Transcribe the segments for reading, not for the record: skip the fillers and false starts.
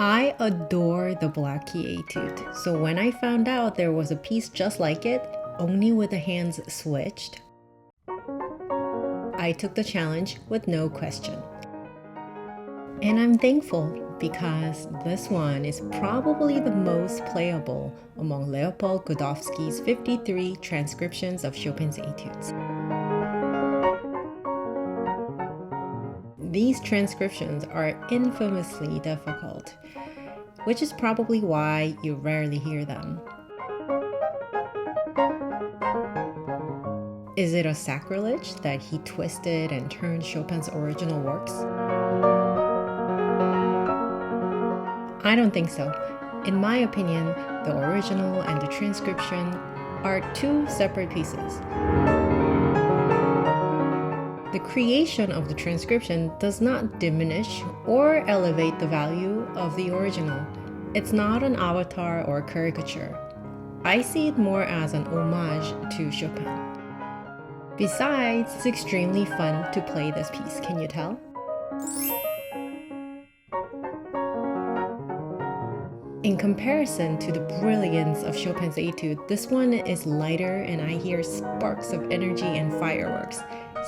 I adore the Black Key Etude, so when I found out there was a piece just like it, only with the hands switched, I took the challenge with no question. And I'm thankful because this one is probably the most playable among Leopold Godowsky's 53 transcriptions of Chopin's Etudes. These transcriptions are infamously difficult, which is probably why you rarely hear them. Is it a sacrilege that he twisted and turned Chopin's original works? I don't think so. In my opinion, the original and the transcription are two separate pieces. The creation of the transcription does not diminish or elevate the value of the original. It's not an avatar or caricature. I see it more as an homage to Chopin. Besides, it's extremely fun to play this piece, can you tell? In comparison to the brilliance of Chopin's Etude, this one is lighter and I hear sparks of energy and fireworks.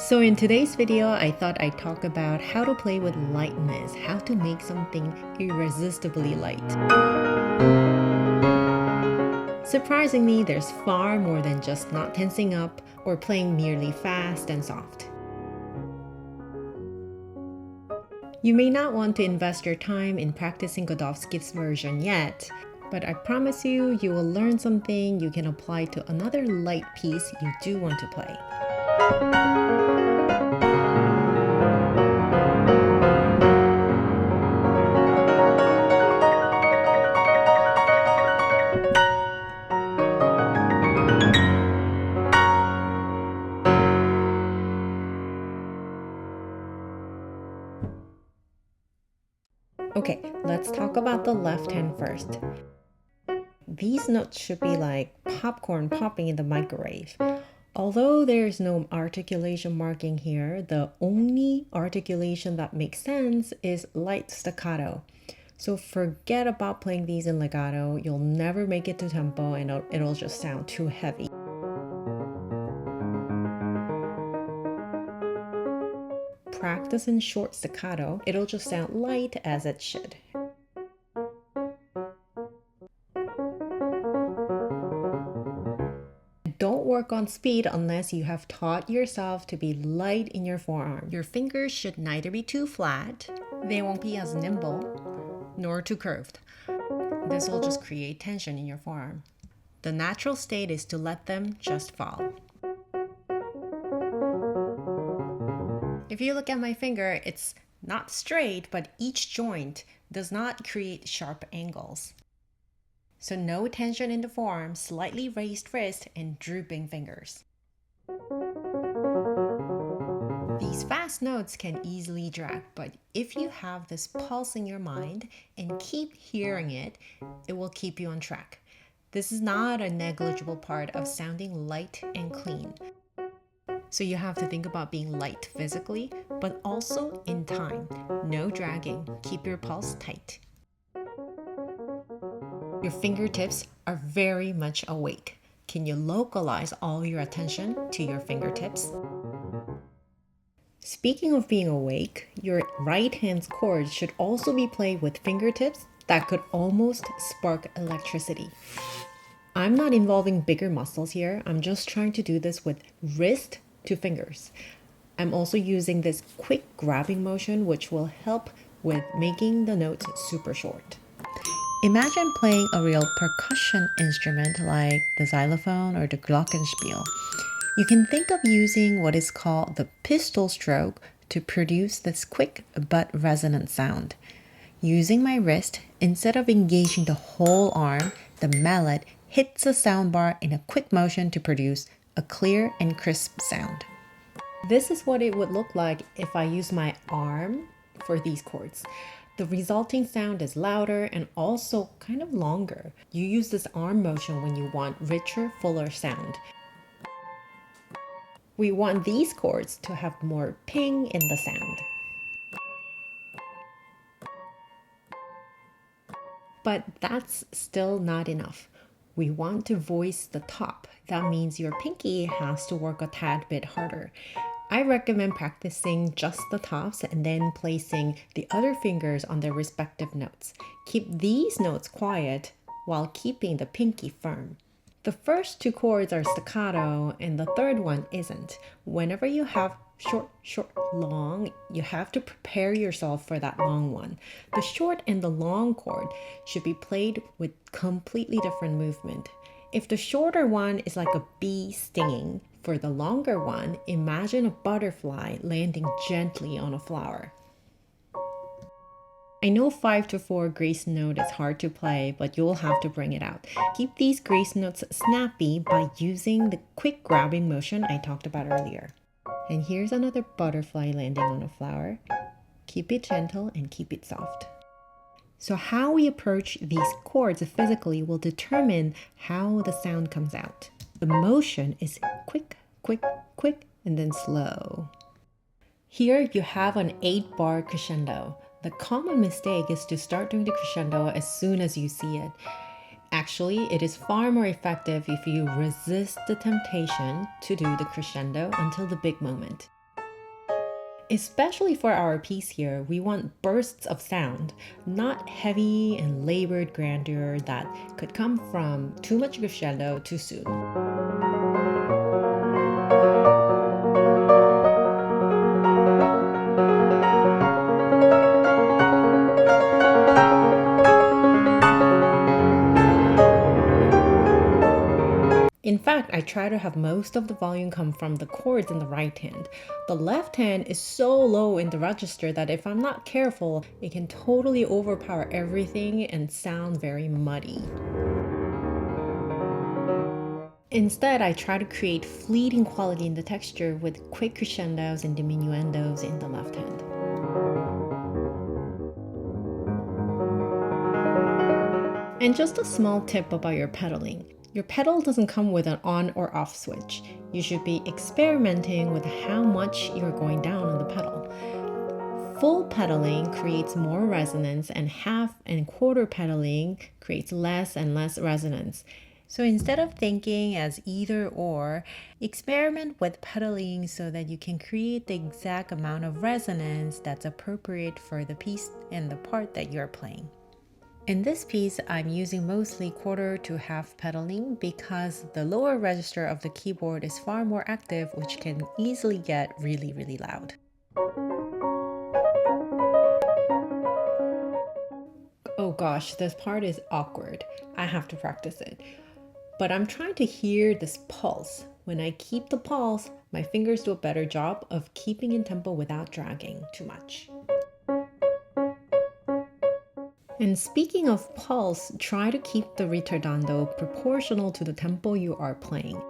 So in today's video, I thought I'd talk about how to play with lightness, how to make something irresistibly light. Surprisingly, there's far more than just not tensing up or playing merely fast and soft. You may not want to invest your time in practicing Godowsky's version yet, but I promise you will learn something you can apply to another light piece you do want to play. Okay, let's talk about the left hand first. These notes should be like popcorn popping in the microwave. Although there's no articulation marking here, the only articulation that makes sense is light staccato. So forget about playing these in legato. You'll never make it to tempo and it'll just sound too heavy. Practice in short staccato, it'll just sound light as it should. Don't work on speed unless you have taught yourself to be light in your forearm. Your fingers should neither be too flat, they won't be as nimble, nor too curved. This will just create tension in your forearm. The natural state is to let them just fall. If you look at my finger, it's not straight, but each joint does not create sharp angles. So no tension in the forearm, slightly raised wrist, and drooping fingers. These fast notes can easily drag, but if you have this pulse in your mind and keep hearing it, it will keep you on track. This is not a negligible part of sounding light and clean. So you have to think about being light physically, but also in time. No dragging. Keep your pulse tight. Your fingertips are very much awake. Can you localize all your attention to your fingertips? Speaking of being awake, your right hand's chords should also be played with fingertips that could almost spark electricity. I'm not involving bigger muscles here. I'm just trying to do this with wrist to fingers. I'm also using this quick grabbing motion, which will help with making the notes super short. Imagine playing a real percussion instrument like the xylophone or the glockenspiel. You can think of using what is called the pistol stroke to produce this quick but resonant sound. Using my wrist, instead of engaging the whole arm, the mallet hits a soundbar in a quick motion to produce a clear and crisp sound. This is what it would look like if I use my arm for these chords. The resulting sound is louder and also kind of longer. You use this arm motion when you want richer, fuller sound. We want these chords to have more ping in the sound. But that's still not enough. We want to voice the top. That means your pinky has to work a tad bit harder. I recommend practicing just the tops and then placing the other fingers on their respective notes. Keep these notes quiet while keeping the pinky firm. The first two chords are staccato and the third one isn't. Whenever you have short, short, long, you have to prepare yourself for that long one. The short and the long chord should be played with completely different movement. If the shorter one is like a bee stinging, for the longer one, imagine a butterfly landing gently on a flower. I know 5 to 4 grace note is hard to play, but you'll have to bring it out. Keep these grace notes snappy by using the quick grabbing motion I talked about earlier. And here's another butterfly landing on a flower. Keep it gentle and keep it soft. So how we approach these chords physically will determine how the sound comes out. The motion is quick, quick, quick, and then slow. Here you have an 8-bar crescendo. The common mistake is to start doing the crescendo as soon as you see it. Actually, it is far more effective if you resist the temptation to do the crescendo until the big moment. Especially for our piece here, we want bursts of sound, not heavy and labored grandeur that could come from too much crescendo too soon. In fact, I try to have most of the volume come from the chords in the right hand. The left hand is so low in the register that if I'm not careful, it can totally overpower everything and sound very muddy. Instead, I try to create fleeting quality in the texture with quick crescendos and diminuendos in the left hand. And just a small tip about your pedaling. Your pedal doesn't come with an on or off switch. You should be experimenting with how much you're going down on the pedal. Full pedaling creates more resonance and half and quarter pedaling creates less and less resonance. So instead of thinking as either or, experiment with pedaling so that you can create the exact amount of resonance that's appropriate for the piece and the part that you're playing. In this piece, I'm using mostly quarter to half pedaling because the lower register of the keyboard is far more active, which can easily get really, really loud. Oh gosh, this part is awkward. I have to practice it. But I'm trying to hear this pulse. When I keep the pulse, my fingers do a better job of keeping in tempo without dragging too much. And speaking of pulse, try to keep the ritardando proportional to the tempo you are playing.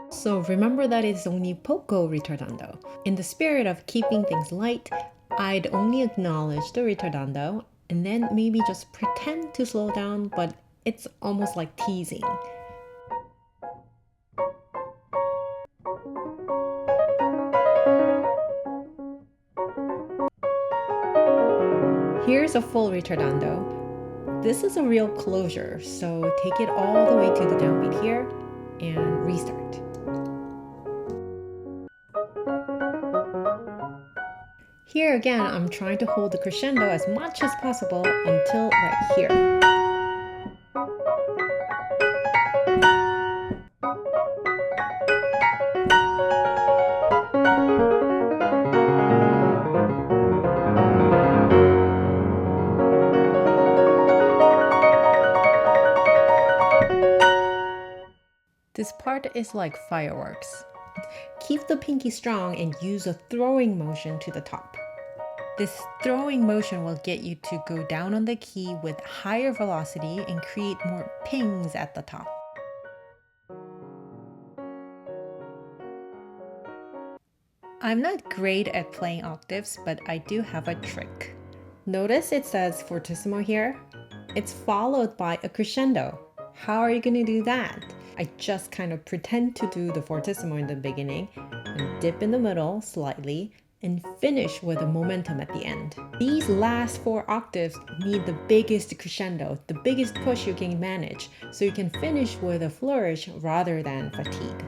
So remember that it's only poco ritardando. In the spirit of keeping things light, I'd only acknowledge the ritardando and then maybe just pretend to slow down, but it's almost like teasing. Here's a full ritardando. This is a real closure, so take it all the way to the downbeat here and restart. Here again, I'm trying to hold the crescendo as much as possible until right here. This part is like fireworks. Keep the pinky strong and use a throwing motion to the top. This throwing motion will get you to go down on the key with higher velocity and create more pings at the top. I'm not great at playing octaves, but I do have a trick. Notice it says fortissimo here. It's followed by a crescendo. How are you going to do that? I just kind of pretend to do the fortissimo in the beginning and dip in the middle slightly, and finish with a momentum at the end. These last 4 octaves need the biggest crescendo, the biggest push you can manage, so you can finish with a flourish rather than fatigue.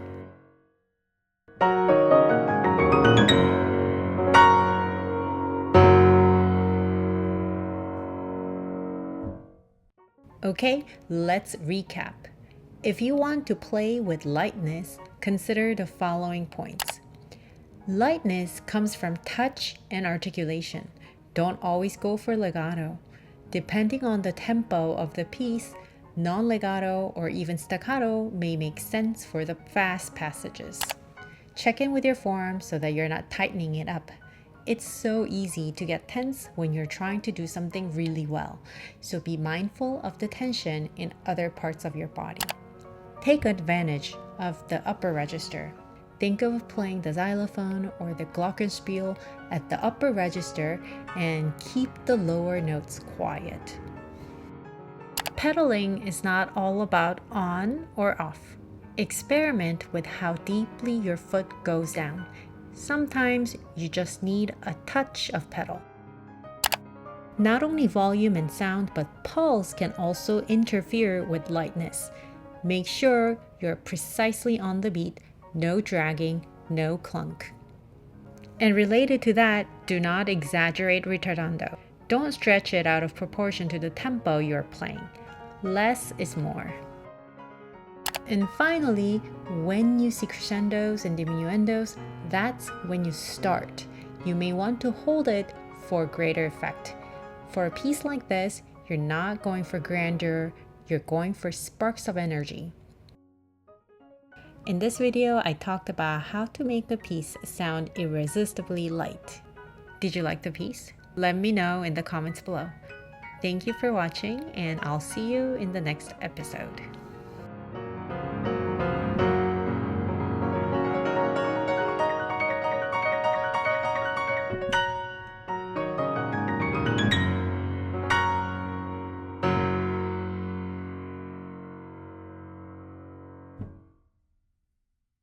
Okay, let's recap. If you want to play with lightness, consider the following points. Lightness comes from touch and articulation. Don't always go for legato. Depending on the tempo of the piece, non-legato or even staccato may make sense for the fast passages. Check in with your form so that you're not tightening it up. It's so easy to get tense when you're trying to do something really well, so be mindful of the tension in other parts of your body. Take advantage of the upper register. Think of playing the xylophone or the glockenspiel at the upper register and keep the lower notes quiet. Pedaling is not all about on or off. Experiment with how deeply your foot goes down. Sometimes you just need a touch of pedal. Not only volume and sound, but pulse can also interfere with lightness. Make sure you're precisely on the beat, no dragging, no clunk. And related to that, do not exaggerate ritardando. Don't stretch it out of proportion to the tempo you're playing. Less is more. And finally, when you see crescendos and diminuendos, that's when you start. You may want to hold it for greater effect. For a piece like this, you're not going for grandeur, you're going for sparks of energy. In this video, I talked about how to make a piece sound irresistibly light. Did you like the piece? Let me know in the comments below. Thank you for watching, and I'll see you in the next episode.